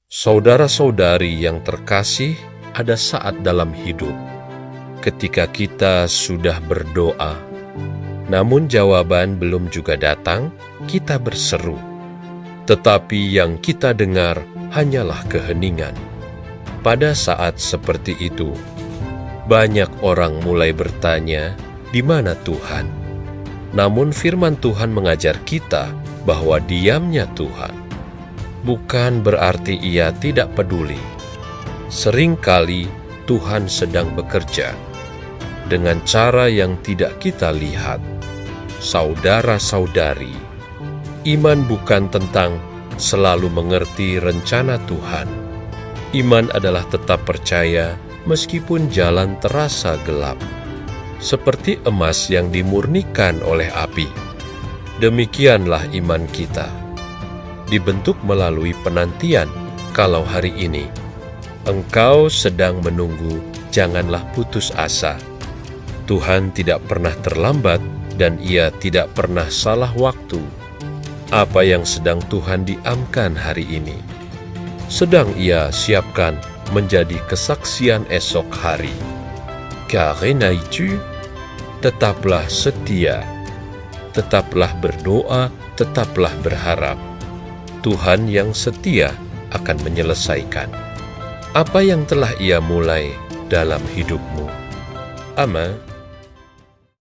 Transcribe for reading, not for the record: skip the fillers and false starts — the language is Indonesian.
Saudara-saudari yang terkasih, ada saat dalam hidup ketika kita sudah berdoa, namun jawaban belum juga datang, kita berseru. Tetapi yang kita dengar hanyalah keheningan. Pada saat seperti itu, banyak orang mulai bertanya, "Di mana Tuhan?" Namun firman Tuhan mengajar kita bahwa diamnya Tuhan bukan berarti Ia tidak peduli. Seringkali Tuhan sedang bekerja dengan cara yang tidak kita lihat. Saudara-saudari, iman bukan tentang selalu mengerti rencana Tuhan. Iman adalah tetap percaya meskipun jalan terasa gelap. Seperti emas yang dimurnikan oleh api, demikianlah iman kita. Dibentuk melalui penantian. Kalau hari ini engkau sedang menunggu, janganlah putus asa. Tuhan tidak pernah terlambat dan Ia tidak pernah salah waktu. Apa yang sedang Tuhan diamkan hari ini, sedang Ia siapkan menjadi kesaksian esok hari. Karena itu, tetaplah setia, tetaplah berdoa, tetaplah berharap. Tuhan yang setia akan menyelesaikan apa yang telah Ia mulai dalam hidupmu. Amin.